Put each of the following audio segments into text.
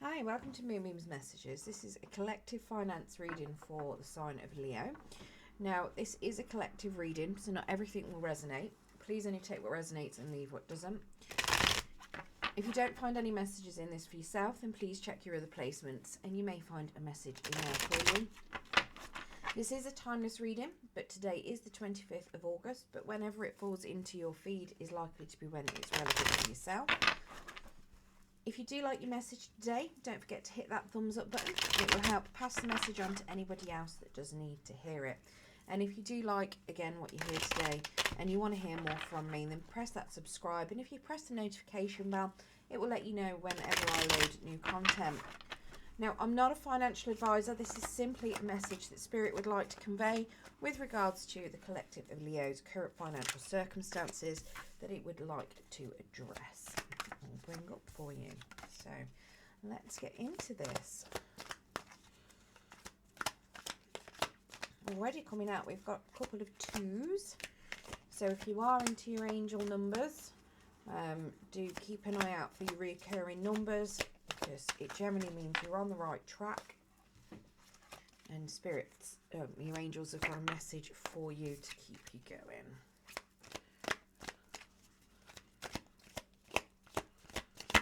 Hi, welcome to Moonbeam's Messages. This is a collective finance reading for the sign of Leo. Now, this is a collective reading, so not everything will resonate. Please only take what resonates and leave what doesn't. If you don't find any messages in this for yourself, then please check your other placements and you may find a message in there for you. This is a timeless reading, but today is the 25th of August, but whenever it falls into your feed is likely to be when it's relevant to yourself. If you do like your message today, don't forget to hit that thumbs up button. It will help pass the message on to anybody else that does need to hear it. And if you do like, again, what you hear today and you want to hear more from me, then press that subscribe. And if you press the notification bell, it will let you know whenever I load new content. Now, I'm not a financial advisor. This is simply a message that Spirit would like to convey with regards to the collective of Leo's current financial circumstances that it would like to address. I'll bring up for you. So let's get into this. Already coming out, we've got a couple of twos. So if you are into your angel numbers, do keep an eye out for your recurring numbers, because it generally means you're on the right track. And spirits, your angels have got a message for you to keep you going.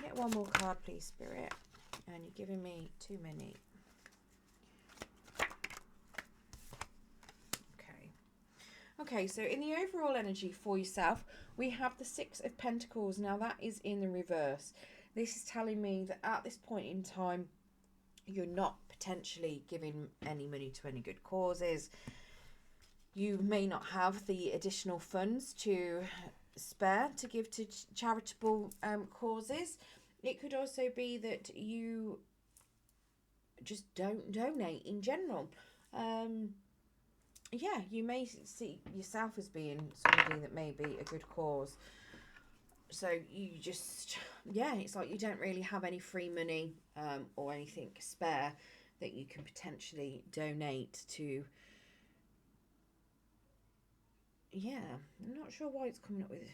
Get one more card, please, Spirit. And you're giving me too many. Okay, so in the overall energy for yourself, we have the Six of Pentacles. Now, that is in the reverse. This is telling me that at this point in time, you're not potentially giving any money to any good causes. You may not have the additional funds to spare to give to charitable causes. It could also be that you just don't donate in general. Yeah, you may see yourself as being somebody that may be a good cause. So you just, yeah, it's like you don't really have any free money or anything spare that you can potentially donate to. Yeah, I'm not sure why it's coming up with it.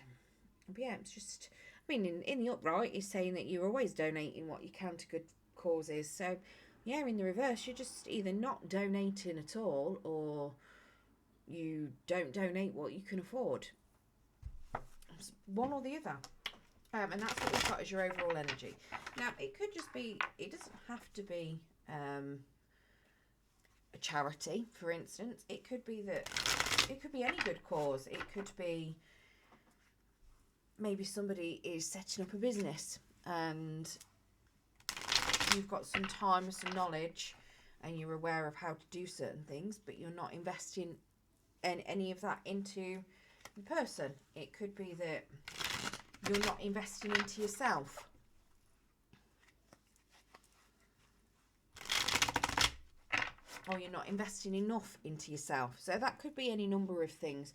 But yeah, it's just, I mean, in the upright, it's saying that you're always donating what you can to good causes. So yeah, in the reverse, you're just either not donating at all, or you don't donate what you can afford. It's one or the other. And that's what we've got as your overall energy. Now, it could just be, it doesn't have to be a charity, for instance. It could be that, it could be any good cause. It could be maybe somebody is setting up a business and you've got some time and some knowledge and you're aware of how to do certain things, but you're not investing any of that into the person. It could be that you're not investing into yourself. Or you're not investing enough into yourself. So that could be any number of things.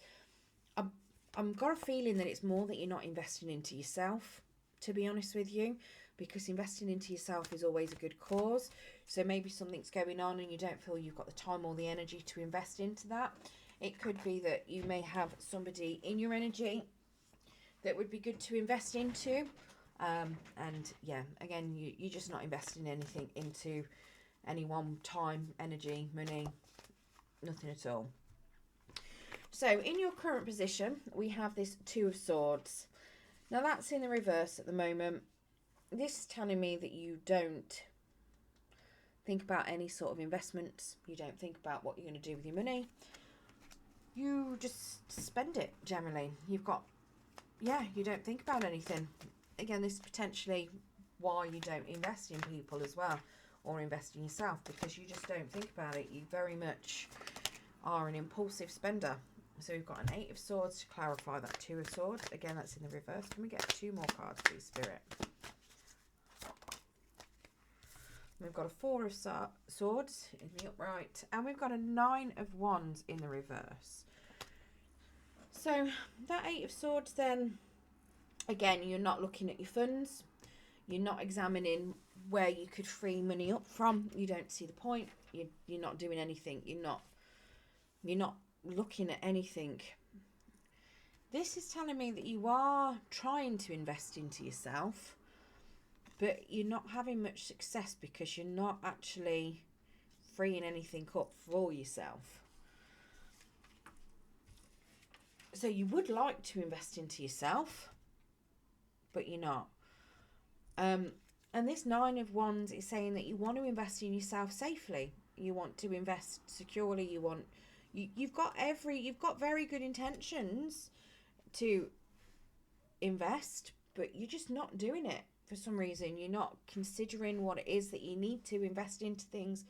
I've got a feeling that it's more that you're not investing into yourself, to be honest with you, because investing into yourself is always a good cause. So maybe something's going on and you don't feel you've got the time or the energy to invest into that. It could be that you may have somebody in your energy that would be good to invest into. And yeah, again, you're just not investing anything into any one time, energy, money, nothing at all. So in your current position, we have this Two of Swords. Now that's in the reverse at the moment. This is telling me that you don't think about any sort of investments. You don't think about what you're going to do with your money. You just spend it generally. You've got, yeah, you don't think about anything. Again, this is potentially why you don't invest in people as well, or invest in yourself, because you just don't think about it. You very much are an impulsive spender. So we've got an Eight of Swords to clarify that Two of Swords. Again, that's in the reverse. Can we get two more cards, please, Spirit? We've got a Four of Swords in the upright, and we've got a Nine of Wands in the reverse. So that Eight of Swords then, again, you're not looking at your funds. You're not examining where you could free money up from. You don't see the point. You're not doing anything. You're not looking at anything. This is telling me that you are trying to invest into yourself. but you're not having much success because you're not actually freeing anything up for yourself. So you would like to invest into yourself, but you're not. And this Nine of Wands is saying that you want to invest in yourself safely. You want to invest securely. You've got very good intentions to invest, but you're just not doing it for some reason. You're not considering what it is that you need to invest into things.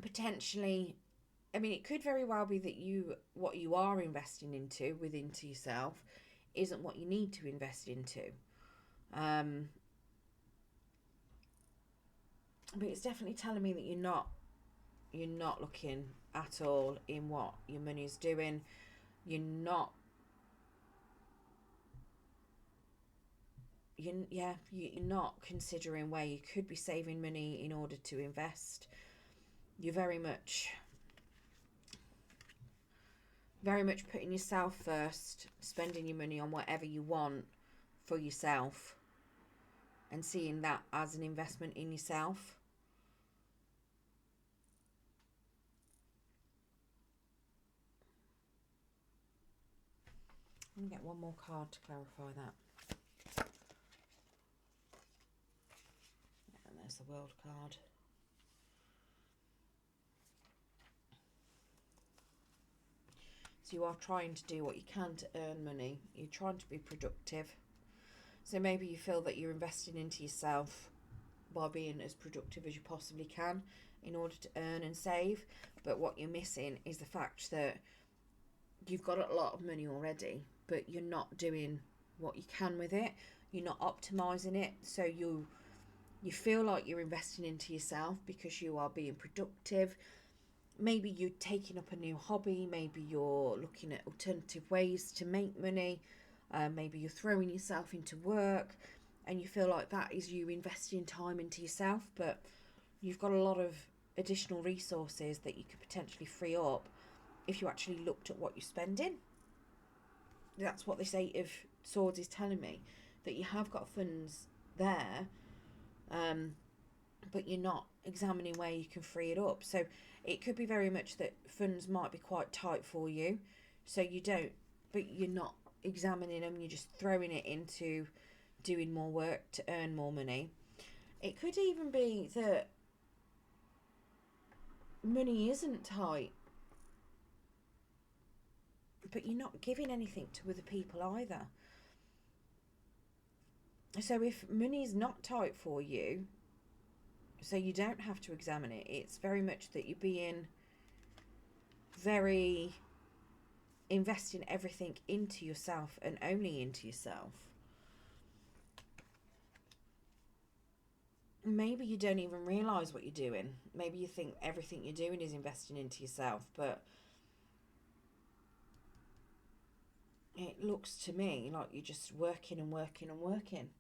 Potentially, I mean, it could very well be that what you are investing into yourself isn't what you need to invest into. But it's definitely telling me that you're not looking at all in what your money's doing. You're not considering where you could be saving money in order to invest. You're very much putting yourself first, spending your money on whatever you want for yourself, and seeing that as an investment in yourself. I'm going to get one more card to clarify that. And there's the World card. So you are trying to do what you can to earn money. You're trying to be productive. So maybe you feel that you're investing into yourself by being as productive as you possibly can in order to earn and save. But what you're missing is the fact that you've got a lot of money already, but you're not doing what you can with it. You're not optimizing it. So you feel like you're investing into yourself because you are being productive. Maybe you're taking up a new hobby. Maybe you're looking at alternative ways to make money. Maybe you're throwing yourself into work and you feel like that is you investing time into yourself, but you've got a lot of additional resources that you could potentially free up if you actually looked at what you're spending. That's what this Eight of Swords is telling me, that you have got funds there, but you're not examining where you can free it up. So it could be very much that funds might be quite tight for you, so you don't, but you're not examining them, you're just throwing it into doing more work to earn more money. It could even be that money isn't tight, but you're not giving anything to other people either. So if money is not tight for you, so you don't have to examine it, it's very much that you're being very investing everything into yourself and only into yourself. Maybe you don't even realise what you're doing. Maybe you think everything you're doing is investing into yourself, but it looks to me like you're just working and working and working,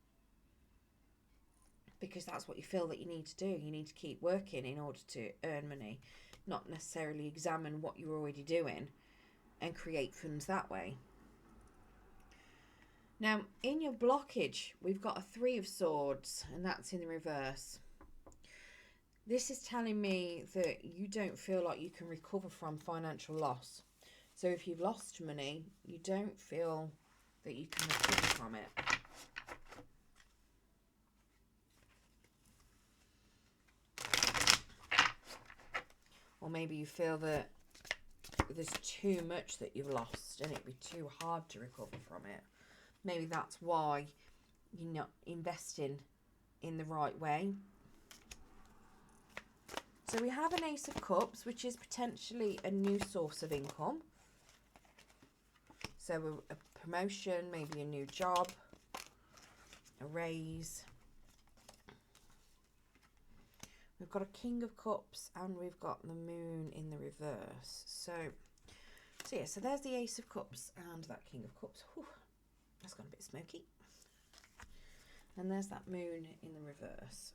because that's what you feel that you need to do. You need to keep working in order to earn money, not necessarily examine what you're already doing and create funds that way. Now, in your blockage, we've got a Three of Swords, and that's in the reverse. This is telling me that you don't feel like you can recover from financial loss. So if you've lost money, you don't feel that you can recover from it. Or maybe you feel that there's too much that you've lost and it'd be too hard to recover from it. Maybe that's why you're not investing in the right way. So we have an Ace of Cups, which is potentially a new source of income. So a promotion, maybe a new job, a raise. We've got a King of Cups and we've got the Moon in the reverse. So yeah, so there's the Ace of Cups and that King of Cups. Whew, that's gone a bit smoky. And there's that Moon in the reverse.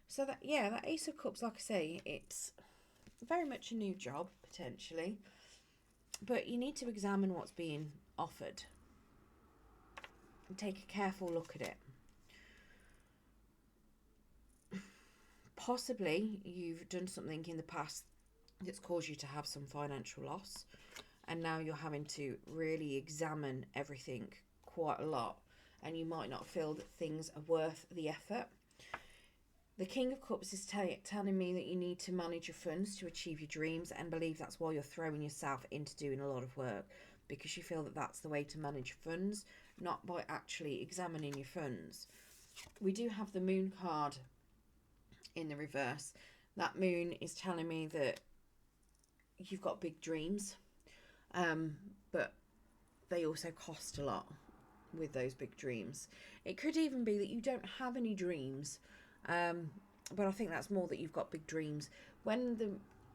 So that Ace of Cups, like I say, it's very much a new job, potentially. But you need to examine what's being offered. and take a careful look at it. Possibly you've done something in the past that's caused you to have some financial loss, and now you're having to really examine everything quite a lot, and you might not feel that things are worth the effort. The King of Cups is telling me that you need to manage your funds to achieve your dreams, and believe that's why you're throwing yourself into doing a lot of work, because you feel that that's the way to manage funds, not by actually examining your funds. We do have the Moon card in the reverse. That Moon is telling me that you've got big dreams, but they also cost a lot with those big dreams. It could even be that you don't have any dreams, but I think that's more that you've got big dreams. When the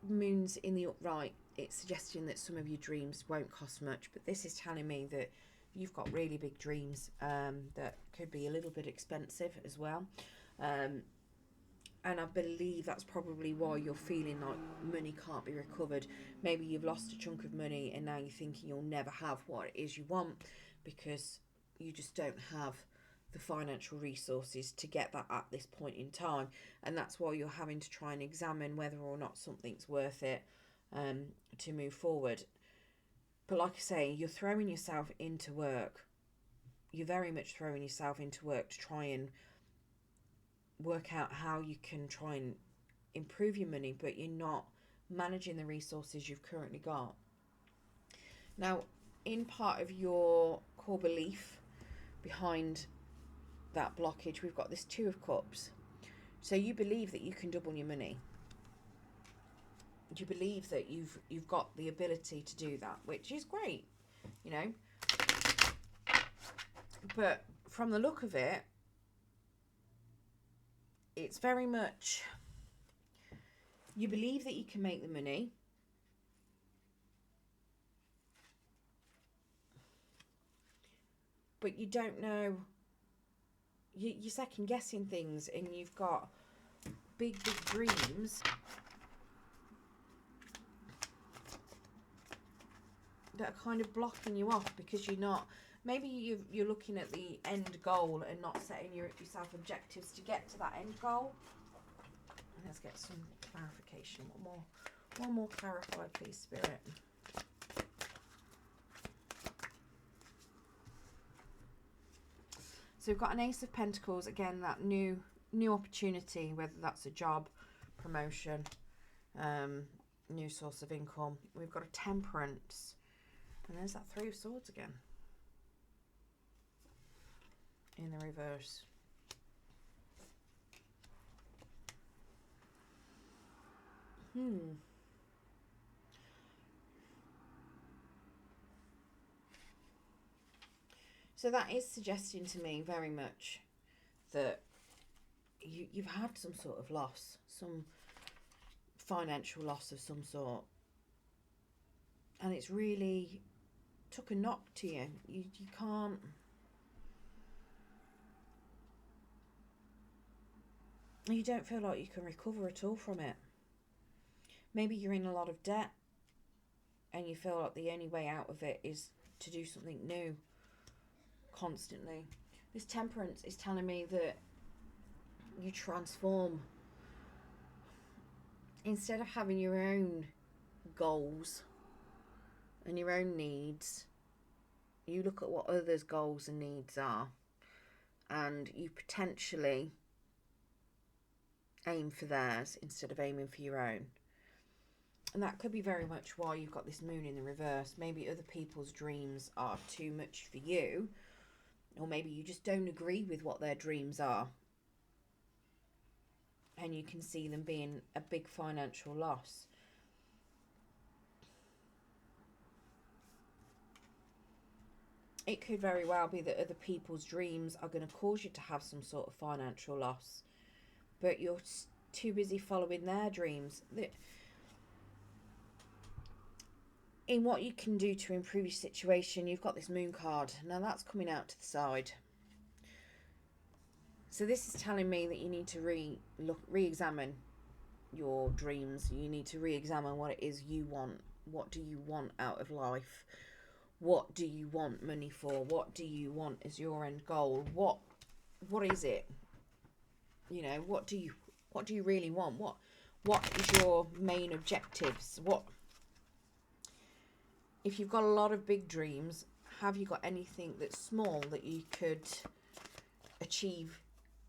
Moon's in the upright, it's suggesting that some of your dreams won't cost much, but this is telling me that you've got really big dreams that could be a little bit expensive as well. And I believe that's probably why you're feeling like money can't be recovered. Maybe you've lost a chunk of money and now you're thinking you'll never have what it is you want, because you just don't have the financial resources to get that at this point in time. And that's why you're having to try and examine whether or not something's worth it to move forward. But like I say, you're throwing yourself into work. You're very much throwing yourself into work to try and work out how you can try and improve your money, but you're not managing the resources you've currently got. Now, in part of your core belief behind that blockage, we've got this Two of Cups. So you believe that you can double your money. You believe that you've got the ability to do that, which is great, you know. But from the look of it, it's very much, you believe that you can make the money, but you don't know, you're second guessing things, and you've got big dreams that are kind of blocking you off, because you're not, maybe you're looking at the end goal and not setting yourself objectives to get to that end goal. And let's get some clarification. One more clarify, please, Spirit. So we've got an Ace of Pentacles, again, that new opportunity, whether that's a job, promotion, new source of income. We've got a Temperance, and there's that Three of Swords again in the reverse. So that is suggesting to me very much that you've had some sort of loss, some financial loss of some sort, and it's really took a knock to you. You can't, you don't feel like you can recover at all from it. Maybe you're in a lot of debt and you feel like the only way out of it is to do something new constantly. This Temperance is telling me that you transform. Instead of having your own goals and your own needs, you look at what others' goals and needs are, and you potentially aim for theirs instead of aiming for your own. And that could be very much why you've got this Moon in the reverse. Maybe other people's dreams are too much for you, or maybe you just don't agree with what their dreams are, and you can see them being a big financial loss. It could very well be that other people's dreams are going to cause you to have some sort of financial loss, but you're too busy following their dreams. In what you can do to improve your situation, you've got this Moon card. Now that's coming out to the side. So this is telling me that you need to re-examine your dreams. You need to re-examine what it is you want. What do you want out of life? What do you want money for? What do you want as your end goal? What is it? You know, what do you really want? What is your main objectives? What, if you've got a lot of big dreams, have you got anything that's small that you could achieve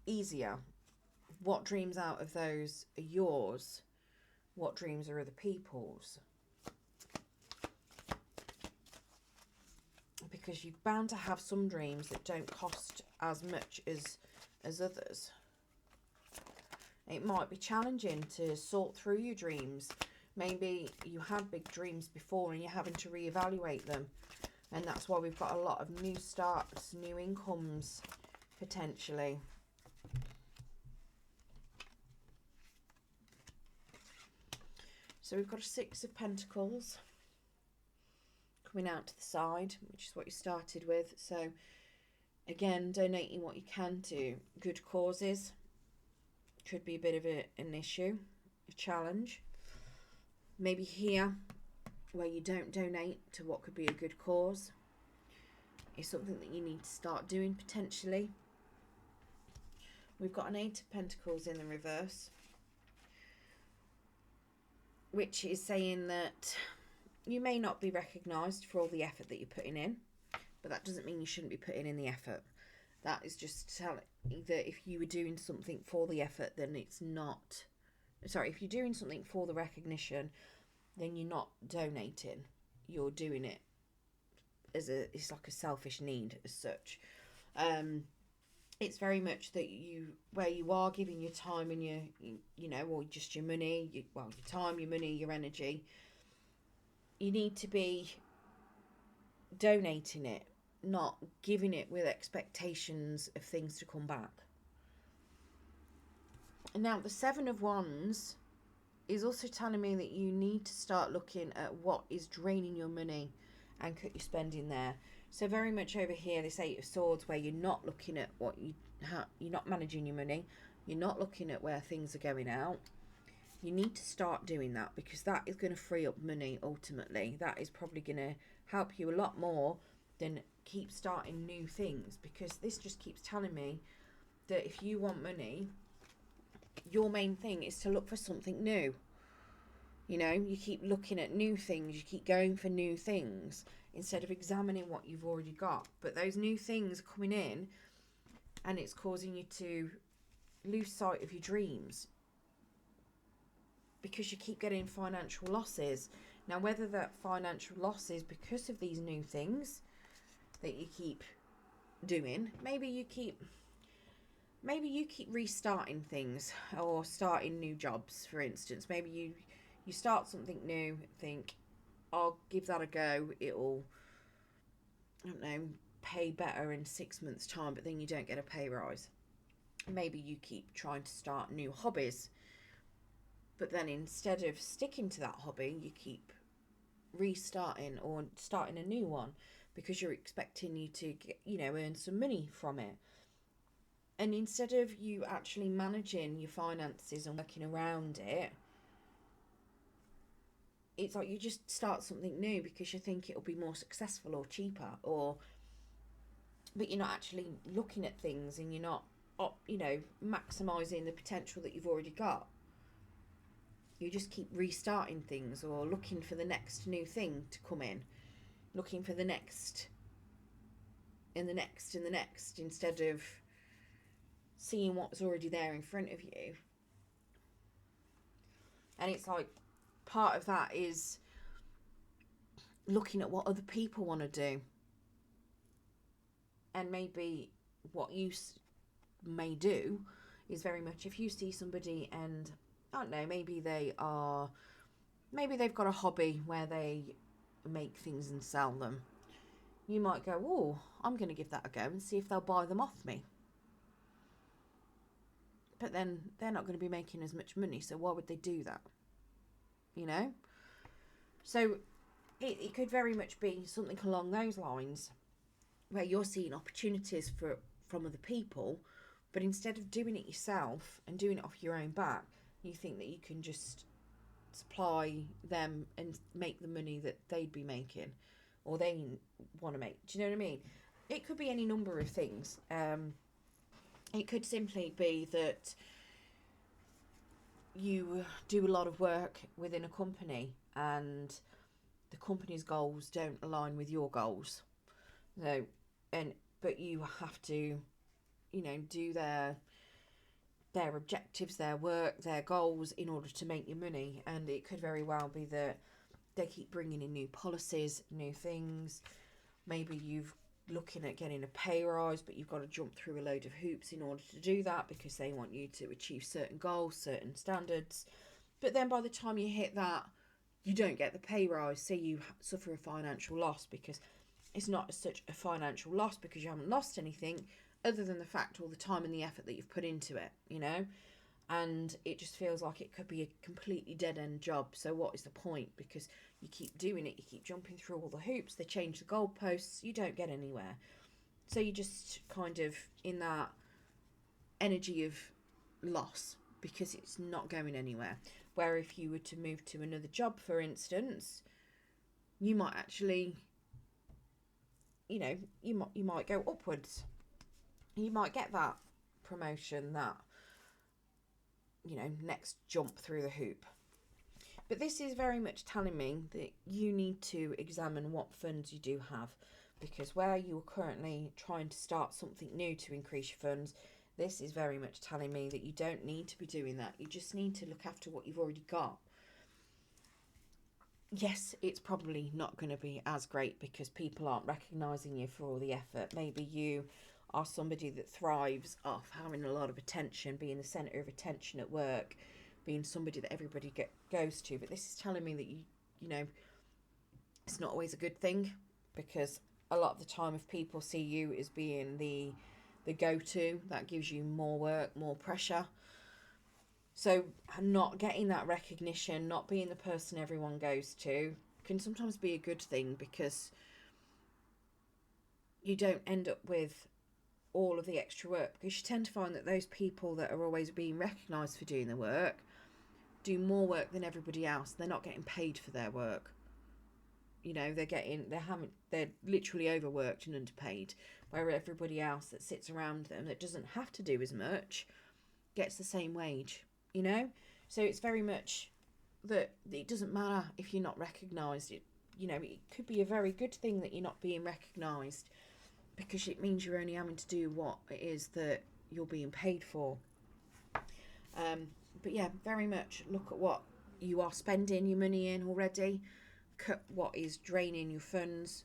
easier? What dreams out of those are yours? What dreams are other people's? Because you're bound to have some dreams that don't cost as much as others. It might be challenging to sort through your dreams. Maybe you had big dreams before and you're having to reevaluate them. And that's why we've got a lot of new starts, new incomes, potentially. So we've got a Six of Pentacles coming out to the side, which is what you started with. So again, donating what you can to good causes could be a bit of an issue, a challenge. Maybe here, where you don't donate to what could be a good cause, is something that you need to start doing potentially. We've got an Eight of Pentacles in the reverse, which is saying that you may not be recognised for all the effort that you're putting in, but that doesn't mean you shouldn't be putting in the effort. That is just telling that if you were doing something for the effort, then it's not... Sorry, if you're doing something for the recognition, then you're not donating. You're doing it as it's like a selfish need as such. It's very much that where you are giving your time and you know, or just your money, your time, your money, your energy, you need to be donating it, not giving it with expectations of things to come back. And now the Seven of Wands is also telling me that you need to start looking at what is draining your money and cut your spending there. So very much over here, this Eight of Swords, where you're not looking at what you're not managing your money, you're not looking at where things are going out. You need to start doing that, because that is going to free up money ultimately. That is probably going to help you a lot more than keep starting new things, because this just keeps telling me that if you want money, your main thing is to look for something new. You know, you keep looking at new things, you keep going for new things instead of examining what you've already got. But those new things are coming in and it's causing you to lose sight of your dreams, because you keep getting financial losses. Now, whether that financial loss is because of these new things that you keep doing, maybe you keep restarting things or starting new jobs, for instance. Maybe you start something new, think, I'll give that a go, it'll, I don't know, pay better in 6 months' time, but then you don't get a pay rise. Maybe you keep trying to start new hobbies, but then instead of sticking to that hobby, you keep restarting or starting a new one because you're expecting you to get, earn some money from it. And instead of you actually managing your finances and working around it, it's like you just start something new because you think it'll be more successful or cheaper, but you're not actually looking at things and you're not, maximising the potential that you've already got. You just keep restarting things or looking for the next new thing to come in, looking for the next and the next and the next, instead of seeing what's already there in front of you. And it's like part of that is looking at what other people want to do, and maybe what you may do is very much, if you see somebody and I don't know, maybe they've got a hobby where they make things and sell them, you might go, oh, I'm going to give that a go and see if they'll buy them off me. But then they're not going to be making as much money, so why would they do that? So it could very much be something along those lines, where you're seeing opportunities from other people, but instead of doing it yourself and doing it off your own back, you think that you can just supply them and make the money that they'd be making. or they want to make. Do you know what I mean? It could be any number of things. It could simply be that you do a lot of work within a company and the company's goals don't align with your goals. So, but you have to, do their objectives, their work, their goals in order to make your money. And it could very well be that they keep bringing in new policies, new things. Maybe you've looking at getting a pay rise, but you've got to jump through a load of hoops in order to do that because they want you to achieve certain goals, certain standards. But then by the time you hit that, you don't get the pay rise, so you suffer a financial loss, because it's not as such a financial loss because you haven't lost anything other than the fact all the time and the effort that you've put into it, and it just feels like it could be a completely dead-end job. So what is the point? Because you keep doing it, you keep jumping through all the hoops, they change the goalposts, you don't get anywhere. So you're just kind of in that energy of loss because it's not going anywhere. Where if you were to move to another job, for instance, you might actually, you might go upwards. You might get that promotion, that, next jump through the hoop. But this is very much telling me that you need to examine what funds you do have, because where you're currently trying to start something new to increase your funds, this is very much telling me that you don't need to be doing that. You just need to look after what you've already got. Yes, it's probably not going to be as great because people aren't recognising you for all the effort. Maybe you are somebody that thrives off having a lot of attention, being the centre of attention at work, being somebody that everybody goes to. But this is telling me that you it's not always a good thing, because a lot of the time if people see you as being the go-to, that gives you more work, more pressure. So not getting that recognition, not being the person everyone goes to, can sometimes be a good thing, because you don't end up with all of the extra work, because you tend to find that those people that are always being recognised for doing the work do more work than everybody else. They're not getting paid for their work. They're literally overworked and underpaid, where everybody else that sits around them that doesn't have to do as much gets the same wage. So it's very much that it doesn't matter if you're not recognised. It could be a very good thing that you're not being recognised, because it means you're only having to do what it is that you're being paid for. But yeah, very much look at what you are spending your money in already, cut what is draining your funds,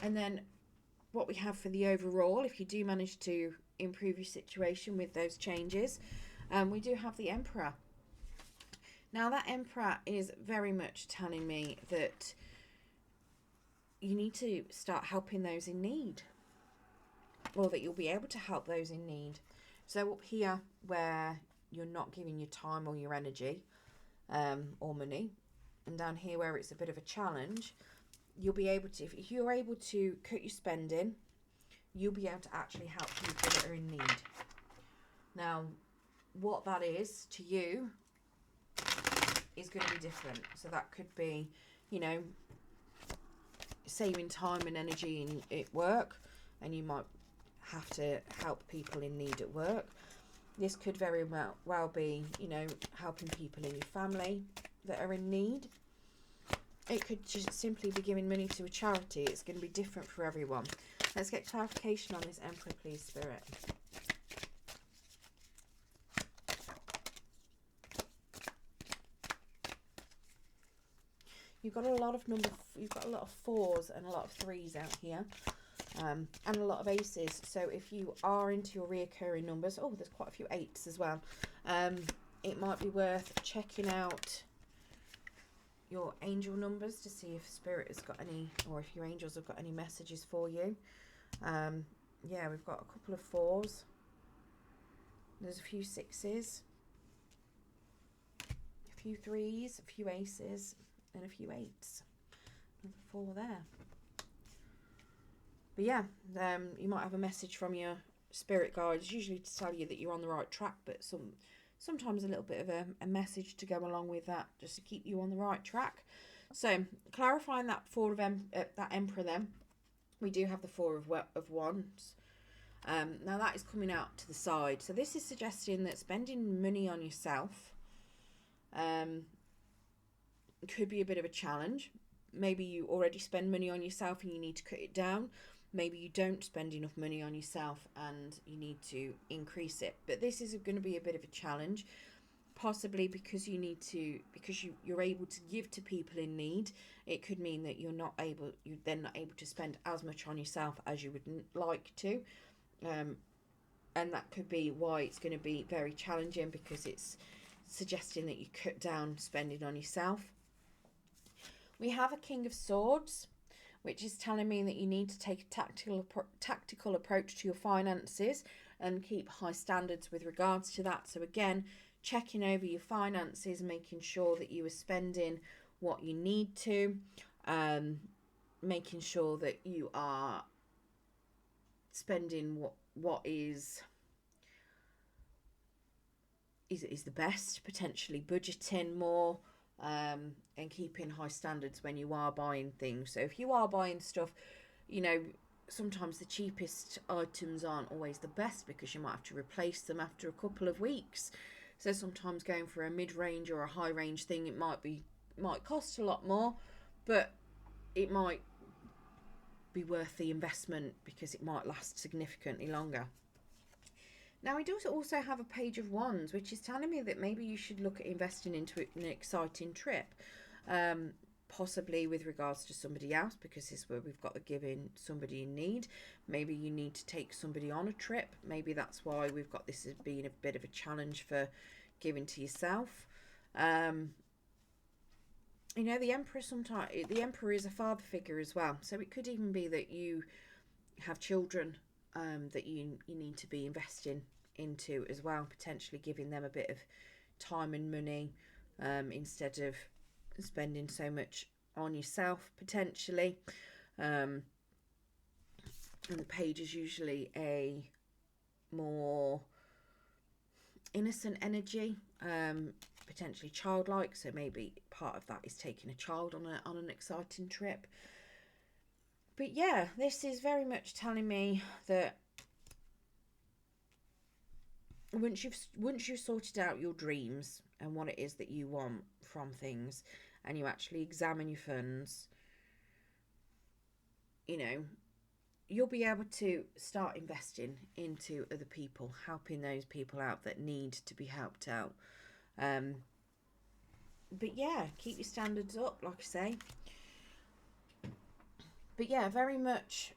and then what we have for the overall, if you do manage to improve your situation with those changes, we do have the Emperor. Now that Emperor is very much telling me that you need to start helping those in need, or that you'll be able to help those in need. So up here, where you're not giving your time or your energy or money, and down here where it's a bit of a challenge, you'll be able to, if you're able to cut your spending, you'll be able to actually help people that are in need. Now, what that is to you is going to be different. So that could be, saving time and energy at work, and you might have to help people in need at work. This could very well be, helping people in your family that are in need. It could just simply be giving money to a charity. It's going to be different for everyone. Let's get clarification on this Emperor, please, Spirit. You've got a lot of fours and a lot of threes out here, and a lot of aces. So if you are into your reoccurring numbers, there's quite a few eights as well. It might be worth checking out your angel numbers to see if Spirit has got any, or if your angels have got any messages for you. Yeah, we've got a couple of fours. There's a few sixes, a few threes, a few aces, and a few eights. Another four there. But yeah, you might have a message from your spirit guides, usually to tell you that you're on the right track, but sometimes a little bit of a message to go along with that, just to keep you on the right track. So clarifying that that Emperor, then we do have the Four of Wands. Now that is coming out to the side. So this is suggesting that spending money on yourself could be a bit of a challenge. Maybe you already spend money on yourself and you need to cut it down. Maybe you don't spend enough money on yourself and you need to increase it. But this is going to be a bit of a challenge, possibly because you're able to give to people in need. It could mean that you're then not able to spend as much on yourself as you would like to. And that could be why it's going to be very challenging, because it's suggesting that you cut down spending on yourself. We have a King of Swords, which is telling me that you need to take a tactical approach to your finances and keep high standards with regards to that. So again, checking over your finances, making sure that you are spending what you need to, making sure that you are spending what is the best, potentially budgeting more, and keeping high standards when you are buying things. So if you are buying stuff, sometimes the cheapest items aren't always the best, because you might have to replace them after a couple of weeks. So sometimes going for a mid-range or a high-range thing, it might cost a lot more, but it might be worth the investment because it might last significantly longer. Now, we do also have a Page of Wands, which is telling me that maybe you should look at investing into an exciting trip, possibly with regards to somebody else, because this is where we've got the giving somebody in need. Maybe you need to take somebody on a trip. Maybe that's why we've got this as being a bit of a challenge for giving to yourself. The Emperor is a father figure as well. So it could even be that you have children that you need to be investing into as well, potentially giving them a bit of time and money instead of spending so much on yourself, potentially. And the Page is usually a more innocent energy, potentially childlike, so maybe part of that is taking a child on an exciting trip. But yeah, this is very much telling me that once you've sorted out your dreams and what it is that you want from things, and you actually examine your funds, you'll be able to start investing into other people, helping those people out that need to be helped out. But yeah, keep your standards up, like I say. But yeah, very much,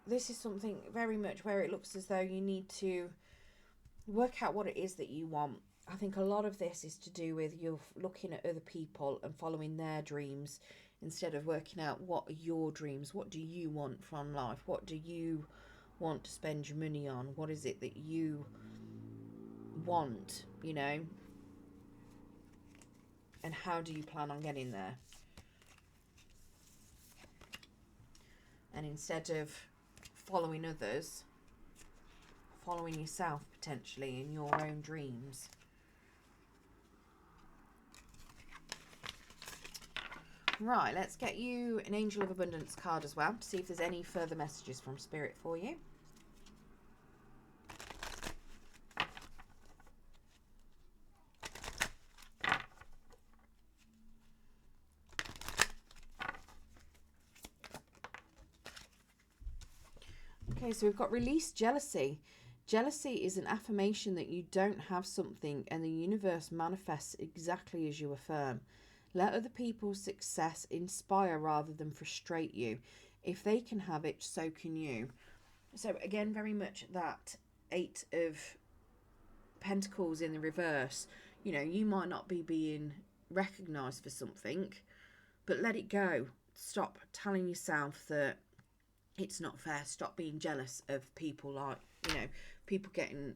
this is something very much where it looks as though you need to work out what it is that you want. I think a lot of this is to do with you looking at other people and following their dreams instead of working out what are your dreams. What do you want from life? What do you want to spend your money on? What is it that you want, and how do you plan on getting there? And instead of following others, following yourself potentially in your own dreams. Right, let's get you an Angel of Abundance card as well to see if there's any further messages from Spirit for you. Okay, so we've got release jealousy. Jealousy is an affirmation that you don't have something, and the universe manifests exactly as you affirm. Let other people's success inspire rather than frustrate you. If they can have it, so can you. So again, very much that 8 of Pentacles in the reverse. You might not be being recognised for something, but let it go. Stop telling yourself that it's not fair. Stop being jealous of people, like, people getting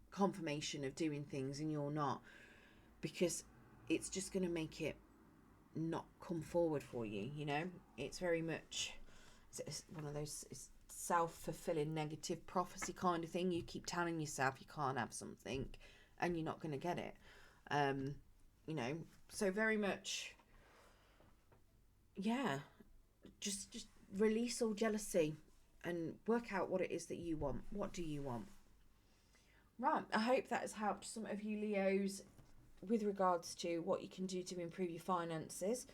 confirmation of doing things and you're not, because it's just going to make it not come forward for you. It's very much, it's one of those self-fulfilling negative prophecy kind of thing. You keep telling yourself you can't have something and you're not going to get it. So very much yeah, just release all jealousy and work out what it is that you want. What do you want? Right, I hope that has helped some of you Leos with regards to what you can do to improve your finances.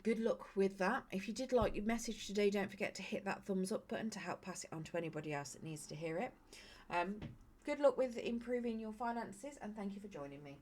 Good luck with that. If you did like your message today, don't forget to hit that thumbs up button to help pass it on to anybody else that needs to hear it. Good luck with improving your finances, and thank you for joining me.